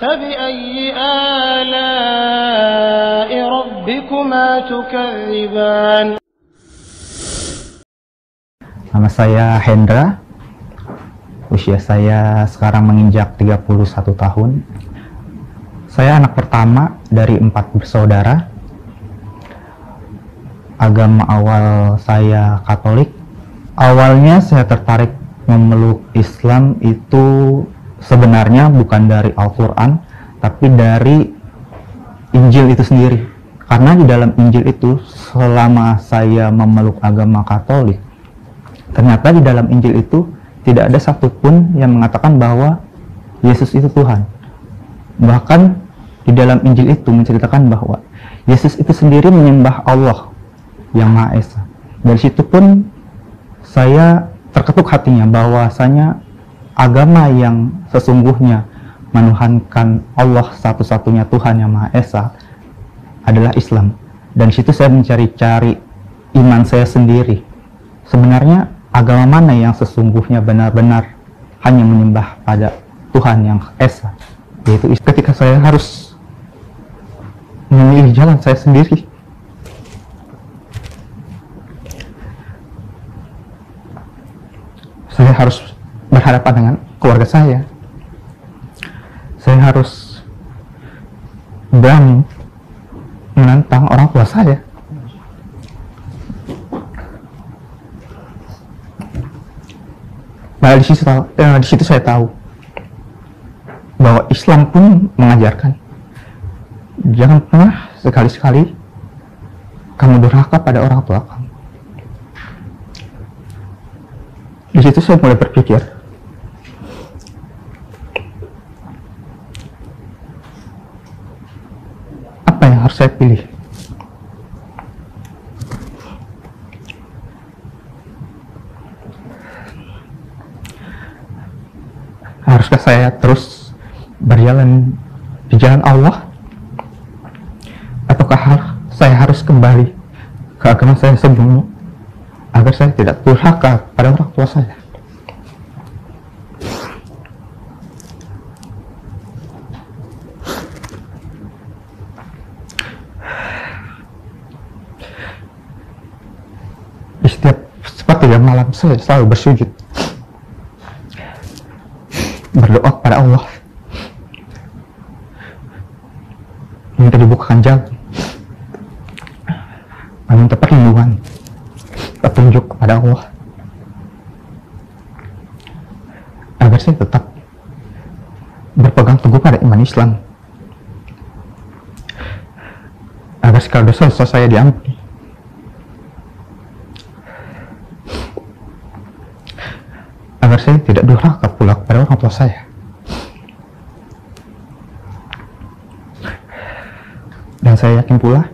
فبأي آلاء ربكما تكذبان. Nama saya Hendra, usia saya sekarang menginjak 31 tahun. Saya anak pertama dari 4 bersaudara. Agama awal saya Katolik. Awalnya saya tertarik memeluk Islam itu sebenarnya bukan dari Al-Quran, tapi dari Injil itu sendiri. Karena di dalam Injil itu, selama saya memeluk agama Katolik, ternyata di dalam Injil itu tidak ada satupun yang mengatakan bahwa Yesus itu Tuhan. Bahkan di dalam Injil itu menceritakan bahwa Yesus itu sendiri menyembah Allah yang Maha Esa. Dari situ pun saya terketuk hatinya bahwasanya agama yang sesungguhnya menuhankan Allah satu-satunya Tuhan yang Maha Esa adalah Islam. Dan situ saya mencari-cari iman saya sendiri. Sebenarnya agama mana yang sesungguhnya benar-benar hanya menyembah pada Tuhan yang Esa, yaitu ketika saya harus memilih jalan saya sendiri. Saya harus berhadapan dengan keluarga saya. Saya harus berani menantang orang tua saya. Nah, di situ saya tahu bahwa Islam pun mengajarkan jangan pernah sekali-sekali kamu durhaka pada orang tua kamu. Di situ saya mulai berpikir, apa yang harus saya pilih? Haruskah saya terus berjalan di jalan Allah? Ataukah saya harus kembali ke agama saya sebelumnya agar saya tidak durhaka pada orang tua saya? Di setiap sepertiga malam saya selalu bersujud, berdoa kepada Allah, minta dibukakan jalan, meminta perlindungan, petunjuk kepada Allah, agar saya tetap berpegang teguh pada iman Islam, agar segala dosa saya diampuni, agar saya tidak durhaka pula kepada orang tua saya. Dan saya yakin pula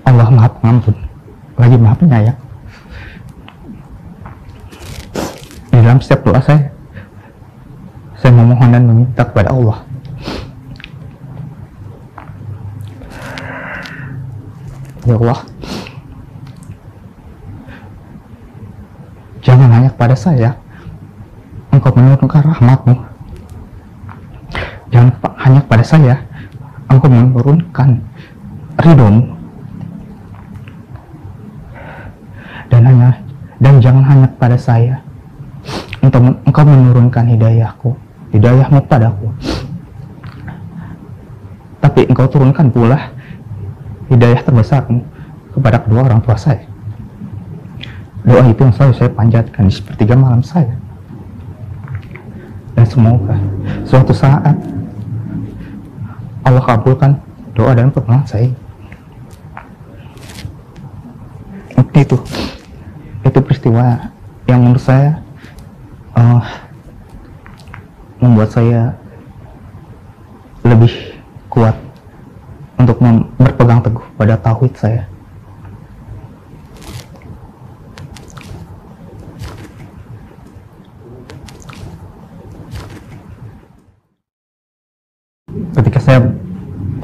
Allah Maha Pengampun lagi Maha Penyayang. Di dalam setiap doa saya memohon dan meminta kepada Allah, ya Allah, jangan hanya kepada saya Engkau menurunkan rahmat-Mu. Jangan hanya kepada saya Engkau menurunkan ridho-Mu. Dan jangan hanya kepada saya Engkau menurunkan hidayah-Mu padaku, tapi Engkau turunkan pula hidayah terbesar-Mu kepada kedua orang tua saya. Doa itu yang selalu saya panjatkan di sepertiga malam saya. Dan semoga suatu saat Allah kabulkan doa dan permohonan saya. Itu peristiwa yang menurut saya membuat saya lebih kuat untuk berpegang teguh pada tauhid saya. Ketika saya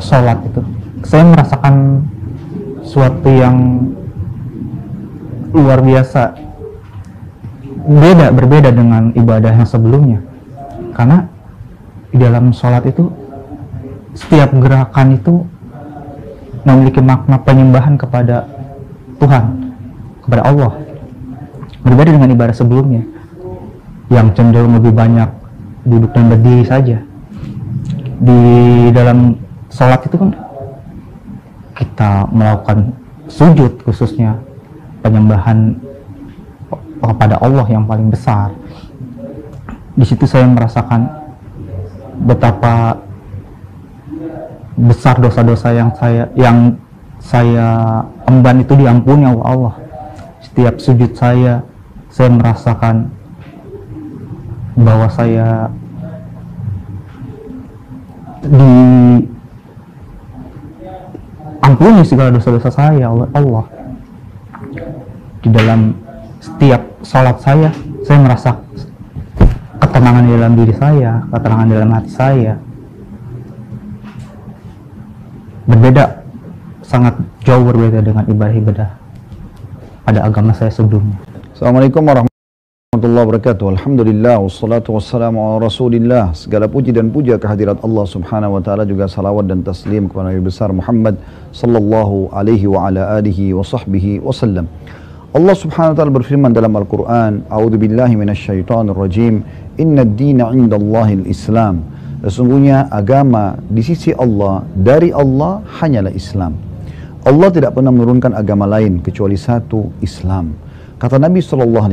sholat itu, saya merasakan sesuatu yang luar biasa, berbeda dengan ibadah yang sebelumnya. Karena di dalam sholat itu setiap gerakan itu memiliki makna penyembahan kepada Tuhan, kepada Allah. Berbeda dengan ibadah sebelumnya yang cenderung lebih banyak duduk dan berdiri saja. Di dalam sholat itu kan kita melakukan sujud, khususnya penyembahan kepada Allah yang paling besar. Di situ saya merasakan betapa besar dosa-dosa yang saya emban itu diampuni oleh Allah. Setiap sujud saya merasakan bahwa saya diampuni segala dosa-dosa saya oleh Allah. Di dalam setiap sholat saya merasa ketenangan di dalam diri saya, ketenangan dalam hati saya. Berbeda, sangat jauh berbeda dengan ibadah-ibadah pada agama saya sebelumnya. Assalamualaikum warahmatullahi wabarakatuh. Alhamdulillah, wassalatu wassalamu ala rasulillah. Segala puji dan puja kehadirat Allah subhanahu wa ta'ala, juga salawat dan taslim kepada Nabi besar Muhammad sallallahu alaihi wa ala alihi wa sahbihi wasallam. Allah subhanahu wa ta'ala berfirman dalam Al-Quran, A'udhu billahi minasyaitanir rajim, Inna ad-dina indallahil Islam. Sesungguhnya agama di sisi Allah, dari Allah hanyalah Islam. Allah tidak pernah menurunkan agama lain kecuali satu, Islam. Kata Nabi SAW,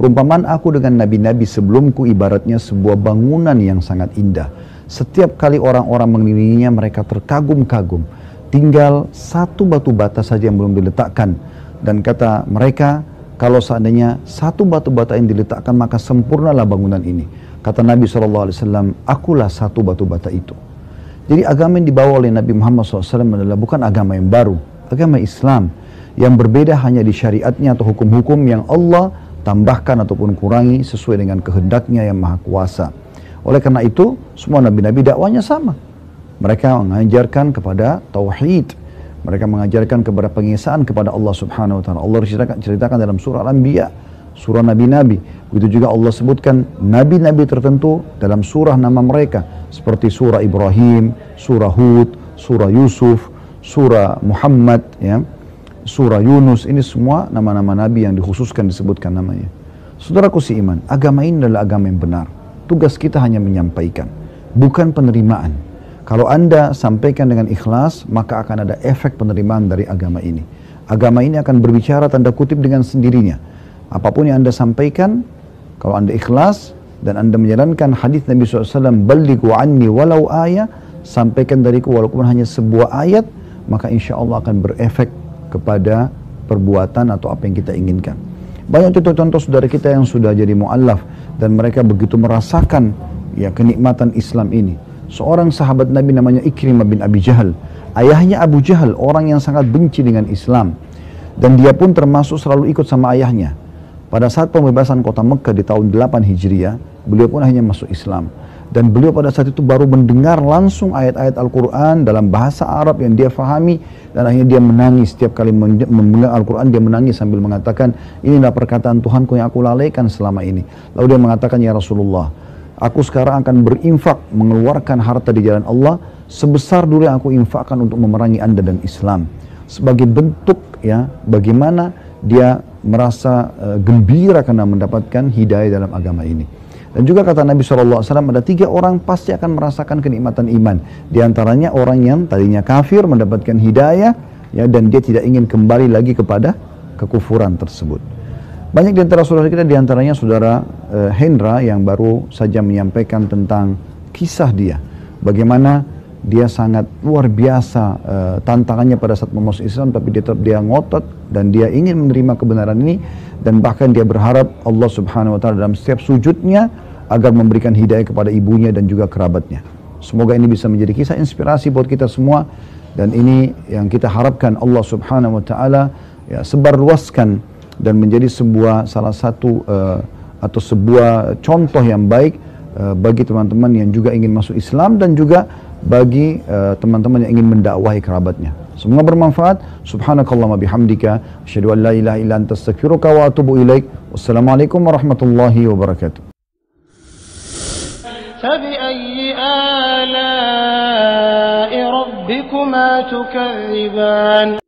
perumpamaan aku dengan nabi-nabi sebelumku ibaratnya sebuah bangunan yang sangat indah. Setiap kali orang-orang mengelilinginya mereka terkagum-kagum. Tinggal satu batu bata saja yang belum diletakkan. Dan kata mereka, kalau seandainya satu batu bata yang diletakkan maka sempurnalah bangunan ini. Kata Nabi SAW, akulah satu batu bata itu. Jadi agama yang dibawa oleh Nabi Muhammad SAW adalah bukan agama yang baru, agama Islam. Yang berbeda hanya di syariatnya atau hukum-hukum yang Allah tambahkan ataupun kurangi sesuai dengan kehendaknya yang maha kuasa. Oleh karena itu, semua nabi-nabi dakwanya sama. Mereka mengajarkan kepada tauhid. Mereka mengajarkan kepada pengesaan kepada Allah subhanahu wa ta'ala. Allah ceritakan dalam surah Al-Anbiya, surah nabi-nabi. Begitu juga Allah sebutkan nabi-nabi tertentu dalam surah nama mereka. Seperti surah Ibrahim, surah Hud, surah Yusuf, surah Muhammad, ya, surah Yunus. Ini semua nama-nama nabi yang dikhususkan disebutkan namanya. Saudaraku seiman, agama ini adalah agama yang benar. Tugas kita hanya menyampaikan, bukan penerimaan. Kalau Anda sampaikan dengan ikhlas, maka akan ada efek penerimaan dari agama ini. Agama ini akan berbicara tanda kutip dengan sendirinya. Apapun yang Anda sampaikan, kalau Anda ikhlas dan Anda menjalankan hadis Nabi SAW, "Ballighu anni walau ayat", sampaikan dariku walaupun hanya sebuah ayat, maka insya Allah akan berefek kepada perbuatan atau apa yang kita inginkan. Banyak contoh-contoh saudara kita yang sudah jadi mu'allaf dan mereka begitu merasakan ya kenikmatan Islam ini. Seorang sahabat Nabi namanya Ikrimah bin Abi Jahal. Ayahnya Abu Jahal, orang yang sangat benci dengan Islam. Dan dia pun termasuk selalu ikut sama ayahnya. Pada saat pembebasan kota Mekah di tahun 8 Hijriah, beliau pun akhirnya masuk Islam. Dan beliau pada saat itu baru mendengar langsung ayat-ayat Al-Quran dalam bahasa Arab yang dia fahami. Dan akhirnya dia menangis setiap kali mendengar Al-Quran, dia menangis sambil mengatakan, inilah perkataan Tuhanku yang aku lalaikan selama ini. Lalu dia mengatakan, ya Rasulullah, aku sekarang akan berinfak, mengeluarkan harta di jalan Allah sebesar dulu yang aku infakkan untuk memerangi Anda dan Islam. Sebagai bentuk ya, bagaimana dia merasa gembira karena mendapatkan hidayah dalam agama ini. Dan juga kata Nabi SAW, ada 3 orang pasti akan merasakan kenikmatan iman. Di antaranya orang yang tadinya kafir mendapatkan hidayah, ya, dan dia tidak ingin kembali lagi kepada kekufuran tersebut. Banyak di antara saudara kita, di antaranya saudara Hendra yang baru saja menyampaikan tentang kisah dia. Bagaimana dia sangat luar biasa tantangannya pada saat memasuk Islam, tapi dia ngotot dan dia ingin menerima kebenaran ini. Dan bahkan dia berharap Allah subhanahu wa ta'ala dalam setiap sujudnya agar memberikan hidayah kepada ibunya dan juga kerabatnya. Semoga ini bisa menjadi kisah inspirasi buat kita semua. Dan ini yang kita harapkan Allah subhanahu wa ta'ala ya, sebarluaskan dan menjadi salah satu atau sebuah contoh yang baik bagi teman-teman yang juga ingin masuk Islam dan juga bagi teman-teman yang ingin mendakwahi kerabatnya. Semoga bermanfaat. Subhanakallahumma bihamdika, asyhadu an la ilaha illa anta, astaghfiruka wa atubu ilaik. Wassalamualaikum warahmatullahi wabarakatuh. فبأي آلاء ربكما تكذبان